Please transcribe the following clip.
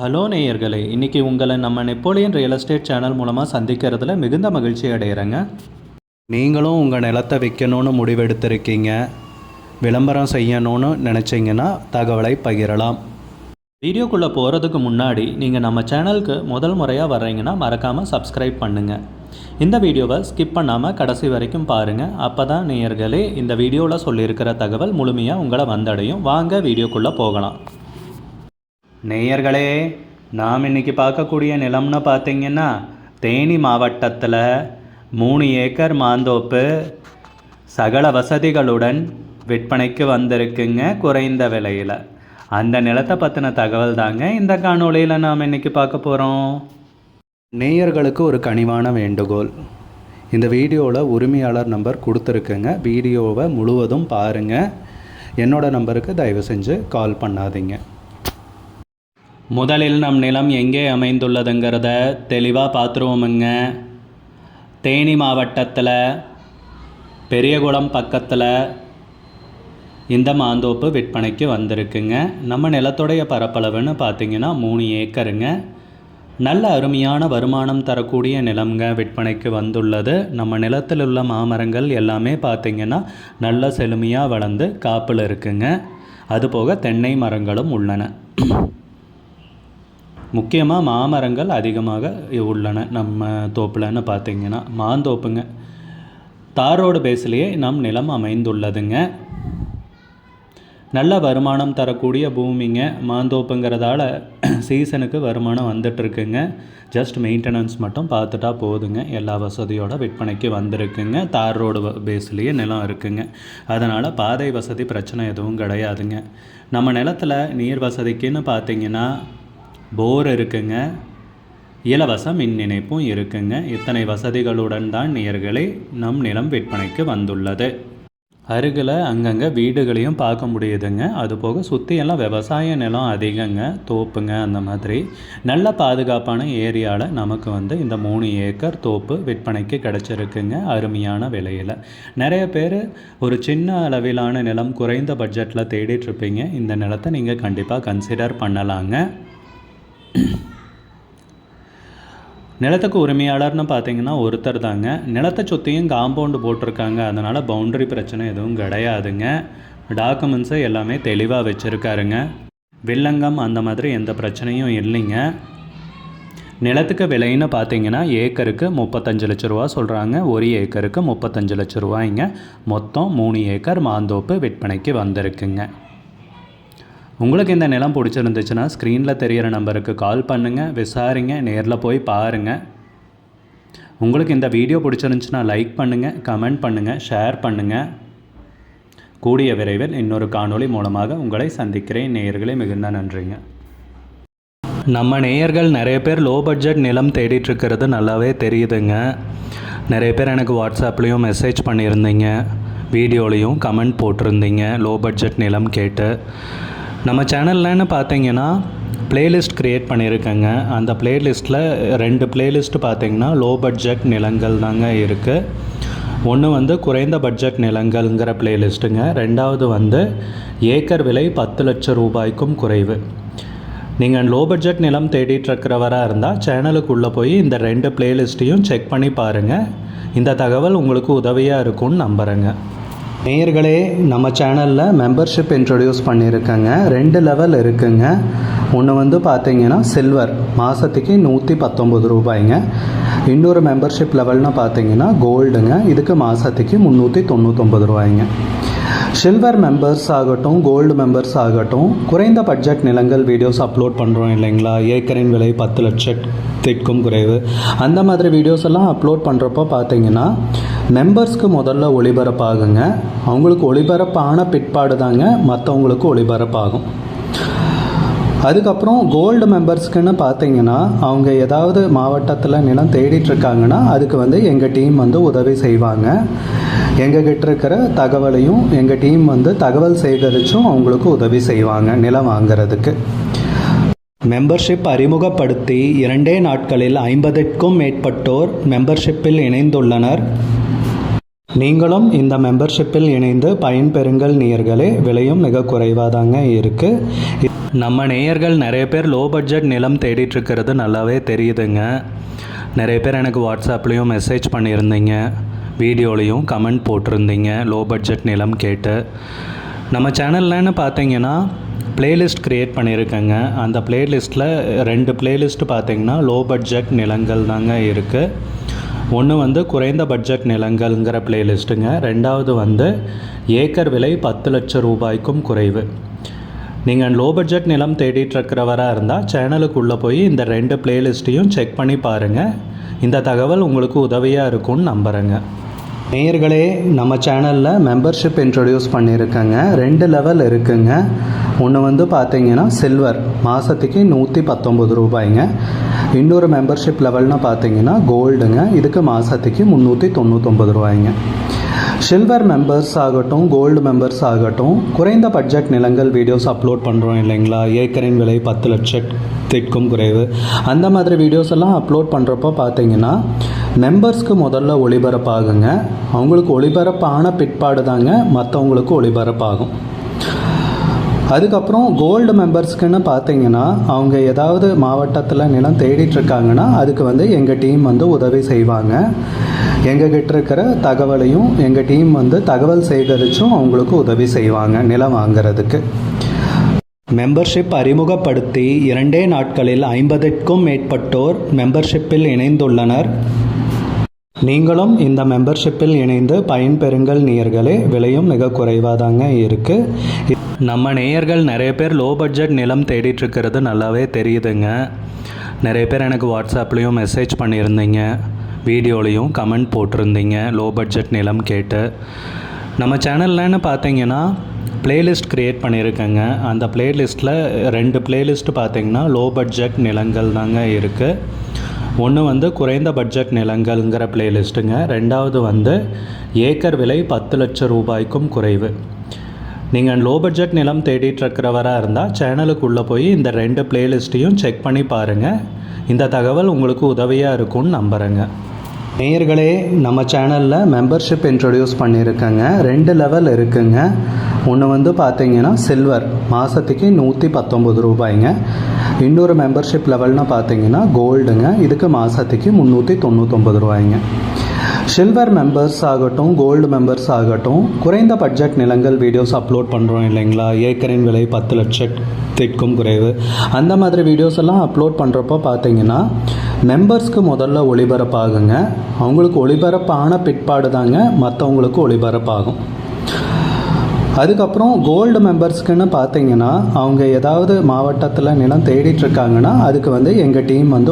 Hello நேயர்களே, இன்றைக்கி உங்களை நம்ம நெப்போலியன் ரியல் எஸ்டேட் சேனல் மூலமாக சந்திக்கிறதுல மிகுந்த மகிழ்ச்சி அடைகிறேங்க. நீங்களும் உங்கள் நிலத்தை விற்கணும்னு முடிவெடுத்திருக்கீங்க, விளம்பரம் செய்யணும்னு நினச்சிங்கன்னா தகவலை பகிரலாம். வீடியோக்குள்ளே போகிறதுக்கு முன்னாடி நீங்கள் நம்ம சேனலுக்கு முதல் முறையாக வர்றீங்கன்னா மறக்காமல் சப்ஸ்கிரைப் பண்ணுங்கள். இந்த வீடியோவை ஸ்கிப் பண்ணாமல் கடைசி வரைக்கும் பாருங்கள். அப்போ தான் நேயர்களே இந்த வீடியோவில் சொல்லியிருக்கிற தகவல் முழுமையாக உங்களை வந்தடையும். வாங்க வீடியோக்குள்ளே போகலாம். நேயர்களே, நாம் இன்றைக்கி பார்க்கக்கூடிய நிலம்னு பார்த்திங்கன்னா தேனி மாவட்டத்தில் 3 ஏக்கர் மாந்தோப்பு சகல வசதிகளுடன் விற்பனைக்கு வந்திருக்குங்க, குறைந்த விலையில். அந்த நிலத்தை பற்றின தகவல் தாங்க இந்த காணொளியில் நாம் இன்றைக்கி பார்க்க போகிறோம். நேயர்களுக்கு ஒரு கனிவான வேண்டுகோள், இந்த வீடியோவில் உரிமையாளர் நம்பர் கொடுத்துருக்குங்க. வீடியோவை முழுவதும் பாருங்கள். என்னோடய நம்பருக்கு தயவு செஞ்சு கால் பண்ணாதீங்க. முதலில் நம் நிலம் எங்கே அமைந்துள்ளதுங்கிறத தெளிவாக பார்த்துருவோமுங்க. தேனி மாவட்டத்தில் பெரியகுளம் பக்கத்தில் இந்த மாந்தோப்பு விற்பனைக்கு வந்திருக்குங்க. நம்ம நிலத்துடைய பரப்பளவுன்னு பார்த்திங்கன்னா 3 ஏக்கருங்க. நல்ல அருமையான வருமானம் தரக்கூடிய நிலம்ங்க விற்பனைக்கு வந்துள்ளது. நம்ம நிலத்தில் உள்ள மாமரங்கள் எல்லாமே பார்த்திங்கன்னா நல்ல செழுமையாக வளர்ந்து காப்பில் இருக்குங்க. அதுபோக தென்னை மரங்களும் உள்ளன. முக்கியமாக மாமரங்கள் அதிகமாக உள்ளன நம்ம தோப்புலன்னு பார்த்திங்கன்னா. மாந்தோப்புங்க, தார் ரோடு பேஸ்லேயே நம் நிலம் அமைந்துள்ளதுங்க. நல்ல வருமானம் தரக்கூடிய பூமிங்க. மாந்தோப்புங்கிறதால சீசனுக்கு வருமானம் வந்துட்டுருக்குங்க. ஜஸ்ட் மெயின்டெனன்ஸ் மட்டும் பார்த்துட்டா போதுங்க. எல்லா வசதியோட விற்பனைக்கு வந்திருக்குங்க. தார் ரோடு பேஸ்லேயே நிலம் இருக்குங்க. அதனால் பாதை வசதி பிரச்சனை எதுவும் கிடையாதுங்க. நம்ம நிலத்தில் நீர் வசதிக்குன்னு பார்த்திங்கன்னா போர் இருக்குங்க, இலவச மின் இணைப்பும் இருக்குங்க. இத்தனை வசதிகளுடன் தான் நேயர்களே நம் நிலம் விற்பனைக்கு வந்துள்ளது. அருகில் அங்கங்கே வீடுகளையும் பார்க்க முடியுதுங்க. அதுபோக சுற்றியெல்லாம் விவசாய நிலம் அதிகங்க, தோப்புங்க. அந்த மாதிரி நல்ல பாதுகாப்பான ஏரியாவில் நமக்கு இந்த 3 ஏக்கர் தோப்பு விற்பனைக்கு கிடச்சிருக்குங்க, அருமையான விலையில். நிறைய பேர் ஒரு சின்ன அளவிலான நிலம் குறைந்த பட்ஜெட்டில் தேடிட்டுருப்பீங்க. இந்த நிலத்தை நீங்கள் கண்டிப்பாக கன்சிடர் பண்ணலாங்க. நிலத்துக்கு உரிமையாளர்னு பார்த்தீங்கன்னா ஒருத்தர் தாங்க. நிலத்தை சுற்றியும் காம்பவுண்டு போட்டிருக்காங்க. அதனால் பவுண்டரி பிரச்சனை எதுவும் கிடையாதுங்க. டாக்குமெண்ட்ஸை எல்லாமே தெளிவாக வச்சுருக்காருங்க. வில்லங்கம் அந்த மாதிரி எந்த பிரச்சனையும் இல்லைங்க. நிலத்துக்கு விலைன்னு பார்த்தீங்கன்னா ஏக்கருக்கு 35 லட்ச ரூபா சொல்கிறாங்க. ஒரு ஏக்கருக்கு 35 லட்ச ரூபாய்ங்க. மொத்தம் 3 ஏக்கர் மாந்தோப்பு விற்பனைக்கு வந்திருக்குங்க. உங்களுக்கு இந்த நிலம் பிடிச்சிருந்துச்சுன்னா ஸ்க்ரீனில் தெரிகிற நம்பருக்கு கால் பண்ணுங்கள், விசாரிங்க, நேரில் போய் பாருங்கள். உங்களுக்கு இந்த வீடியோ பிடிச்சிருந்துச்சுன்னா லைக் பண்ணுங்கள், கமெண்ட் பண்ணுங்கள், ஷேர் பண்ணுங்கள். கூடிய விரைவில் இன்னொரு காணொளி மூலமாக உங்களை சந்திக்கிறேன். நேயர்களே, மிகுந்த நன்றிங்க. நம்ம நேயர்கள் நிறைய பேர் லோ பட்ஜெட் நிலம் தேடிட்டுருக்கிறது நல்லாவே தெரியுதுங்க. நிறைய பேர் எனக்கு வாட்ஸ்அப்லேயும் மெசேஜ் பண்ணியிருந்தீங்க, வீடியோலையும் கமெண்ட் போட்டிருந்தீங்க லோ பட்ஜெட் நிலம் கேட்டு. நம்ம சேனல்லன்னு பார்த்தீங்கன்னா ப்ளேலிஸ்ட் க்ரியேட் பண்ணியிருக்கேங்க. அந்த ப்ளேலிஸ்ட்டில் 2 ப்ளேலிஸ்ட்டு பார்த்தீங்கன்னா லோ பட்ஜெட் நிலங்கள் தாங்க இருக்குது. ஒன்று குறைந்த பட்ஜெட் நிலங்கள்ங்கிற ப்ளேலிஸ்ட்டுங்க. ரெண்டாவது ஏக்கர் விலை 10 லட்சம் ரூபாய்க்கும் குறைவு. நீங்கள் லோ பட்ஜெட் நிலம் தேடிட்டுருக்கிறவராக இருந்தால் சேனலுக்குள்ளே போய் இந்த 2 ப்ளேலிஸ்ட்டையும் செக் பண்ணி பாருங்கள். இந்த தகவல் உங்களுக்கு உதவியாக இருக்கும்னு நம்புகிறேங்க. நேயர்களே, நம்ம சேனலில் மெம்பர்ஷிப் இன்ட்ரடியூஸ் பண்ணியிருக்கேங்க. 2 லெவல் இருக்குங்க. ஒன்று பார்த்தீங்கன்னா சில்வர், மாதத்துக்கு 119 ரூபாய்ங்க. இன்னொரு மெம்பர்ஷிப் லெவல்னு பார்த்தீங்கன்னா கோல்டுங்க. இதுக்கு மாதத்துக்கு 399 ரூபாய்ங்க. சில்வர் மெம்பர்ஸ் ஆகட்டும், கோல்டு மெம்பர்ஸ் ஆகட்டும், குறைந்த பட்ஜெட் நிலங்கள் வீடியோஸ் அப்லோட் பண்ணுறோம் இல்லைங்களா, ஏக்கரின் விலை 10 லட்சத்திற்கும் குறைவு, அந்த மாதிரி வீடியோஸ் எல்லாம் அப்லோட் பண்ணுறப்போ பார்த்தீங்கன்னா மெம்பர்ஸ்க்கு முதல்ல ஒளிபரப்பாகுங்க. அவங்களுக்கு ஒளிபரப்பான பிற்பாடு தாங்க மற்றவங்களுக்கு ஒளிபரப்பாகும். அதுக்கப்புறம் கோல்டு மெம்பர்ஸ்க்குன்னு பார்த்தீங்கன்னா அவங்க ஏதாவது மாவட்டத்தில் நிலம் தேடிட்டுருக்காங்கன்னா அதுக்கு எங்கள் டீம் உதவி செய்வாங்க. எங்ககிட்ட இருக்கிற தகவலையும் எங்கள் டீம் தகவல் சேகரித்தும் அவங்களுக்கு உதவி செய்வாங்க நிலம் வாங்கிறதுக்கு. மெம்பர்ஷிப் அறிமுகப்படுத்தி 2 நாட்களில் 50க்கும் மேற்பட்டோர் மெம்பர்ஷிப்பில் இணைந்துள்ளனர். நீங்களும் இந்த மெம்பர்ஷிப்பில் இணைந்து பயன்பெறுங்கள் நேயர்களே. விலையும் மிக குறைவாக தாங்க இருக்குது. நம்ம நேயர்கள் நிறைய பேர் லோ பட்ஜெட் நிலம் தேடிட்டுருக்கிறது நல்லாவே தெரியுதுங்க. நிறைய பேர் எனக்கு வாட்ஸ்அப்லேயும் மெசேஜ் பண்ணியிருந்தீங்க, வீடியோலையும் கமெண்ட் போட்டிருந்தீங்க லோ பட்ஜெட் நிலம் கேட்டு. நம்ம சேனல்லன்னு பார்த்தீங்கன்னா பிளேலிஸ்ட் க்ரியேட் பண்ணியிருக்கேங்க. அந்த பிளேலிஸ்ட்டில் 2 பிளேலிஸ்ட்டு பார்த்தீங்கன்னா லோ பட்ஜெட் நிலங்கள் தாங்க இருக்குது. ஒன்று வந்து குறைந்த பட்ஜெட் நிலங்கள்ங்கிற பிளேலிஸ்ட்டுங்க. ரெண்டாவது வந்து ஏக்கர் விலை 10 லட்சம் ரூபாய்க்கும் குறைவு. நீங்கள் லோ பட்ஜெட் நிலம் தேடிட்டுருக்கிறவராக இருந்தால் சேனலுக்குள்ளே போய் இந்த 2 பிளேலிஸ்ட்டையும் செக் பண்ணி பாருங்கள். இந்த தகவல் உங்களுக்கு உதவியாக இருக்கும்னு நம்புகிறேங்க. நேயர்களே, நம்ம சேனலில் மெம்பர்ஷிப் இன்ட்ரடியூஸ் பண்ணியிருக்கேங்க. 2 லெவல் இருக்குங்க. ஒன்று வந்து பார்த்தீங்கன்னா சில்வர், மாதத்துக்கு 119 ரூபாய்ங்க. இன்னொரு மெம்பர்ஷிப் லெவல்னால் பார்த்தீங்கன்னா கோல்டுங்க, இதுக்கு மாதத்துக்கு 399 ரூபாய்ங்க. சில்வர் மெம்பர்ஸ் ஆகட்டும், கோல்டு மெம்பர்ஸ் ஆகட்டும், குறைந்த பட்ஜெட் நிலங்கள் வீடியோஸ் அப்லோட் பண்ணுறோம் இல்லைங்களா, ஏக்கரின் விலை 10 லட்சத்திற்கும் குறைவு, அந்த மாதிரி வீடியோஸ் எல்லாம் அப்லோட் பண்ணுறப்போ பார்த்தீங்கன்னா மெம்பர்ஸ்க்கு முதல்ல ஒளிபரப்பாகுங்க. அவங்களுக்கு ஒளிபரப்பான பிற்பாடு தாங்க மற்றவங்களுக்கு ஒளிபரப்பாகும். அதுக்கப்புறம் கோல்டு மெம்பர்ஸ்க்குன்னு பார்த்தீங்கன்னா அவங்க ஏதாவது மாவட்டத்தில் நிலம் தேடிட்டுருக்காங்கன்னா அதுக்கு வந்து எங்கள் டீம் வந்து உதவி செய்வாங்க. எங்ககிட்ட இருக்கிற தகவலையும் எங்கள் டீம் வந்து தகவல் சேகரித்தும் அவங்களுக்கு உதவி செய்வாங்க நிலம் வாங்கிறதுக்கு. மெம்பர்ஷிப் அறிமுகப்படுத்தி 2 நாட்களில் 50க்கும் மேற்பட்டோர் மெம்பர்ஷிப்பில் இணைந்துள்ளனர். நீங்களும் இந்த மெம்பர்ஷிப்பில் இணைந்து பயன்பெறுங்கள் நேயர்களே. விலையும் மிக குறைவாக தாங்க இருக்குது. நம்ம நேயர்கள் நிறைய பேர் லோ பட்ஜெட் நிலம் தேடிட்டுருக்கிறது நல்லாவே தெரியுதுங்க. நிறைய பேர் எனக்கு வாட்ஸ்அப்லேயும் மெசேஜ் பண்ணியிருந்தீங்க, வீடியோலையும் கமெண்ட் போட்டிருந்தீங்க லோ பட்ஜெட் நிலம் கேட்டு. நம்ம சேனல்லன்னு பார்த்தீங்கன்னா பிளேலிஸ்ட் க்ரியேட் பண்ணியிருக்கேங்க. அந்த பிளேலிஸ்ட்டில் 2 பிளேலிஸ்ட்டு பார்த்தீங்கன்னா லோ பட்ஜெட் நிலங்கள் தாங்க இருக்குது. ஒன்று வந்து குறைந்த பட்ஜெட் நிலங்கள்ங்கிற பிளேலிஸ்ட்டுங்க. ரெண்டாவது வந்து ஏக்கர் விலை 10 லட்சம் ரூபாய்க்கும் குறைவு. நீங்கள் லோ பட்ஜெட் நிலம் தேடிட்டுருக்கிறவராக இருந்தால் சேனலுக்குள்ளே போய் இந்த 2 பிளேலிஸ்ட்டையும் செக் பண்ணி பாருங்கள். இந்த தகவல் உங்களுக்கு உதவியாக இருக்கும்னு நம்புகிறேங்க. நேயர்களே, நம்ம சேனலில் மெம்பர்ஷிப் இன்ட்ரடியூஸ் பண்ணியிருக்கேங்க. 2 லெவல் இருக்குங்க. ஒன்று வந்து பார்த்தீங்கன்னா சில்வர், மாதத்துக்கு 119 ரூபாய்ங்க. இன்னொரு மெம்பர்ஷிப் லெவல்னால் பார்த்தீங்கன்னா கோல்டுங்க, இதுக்கு மாதத்துக்கு 399 ரூபாய்ங்க. சில்வர் மெம்பர்ஸ் ஆகட்டும், கோல்டு மெம்பர்ஸ் ஆகட்டும், குறைந்த பட்ஜெட் நிலங்கள் வீடியோஸ் அப்லோட் பண்ணுறோம் இல்லைங்களா, ஏக்கரின் விலை 10 லட்சத்திற்கும் குறைவு, அந்த மாதிரி வீடியோஸ் எல்லாம் அப்லோட் பண்ணுறப்போ பார்த்தீங்கன்னா மெம்பர்ஸ்க்கு முதல்ல ஒளிபரப்பாகுங்க. அவங்களுக்கு ஒளிபரப்பான பிற்பாடு தாங்க மற்றவங்களுக்கு ஒளிபரப்பாகும். அதுக்கப்புறம் கோல்டு மெம்பர்ஸ்க்குன்னு பார்த்தீங்கன்னா அவங்க ஏதாவது மாவட்டத்தில் நிலம் தேடிட்டுருக்காங்கன்னா அதுக்கு வந்து எங்கள் டீம் வந்து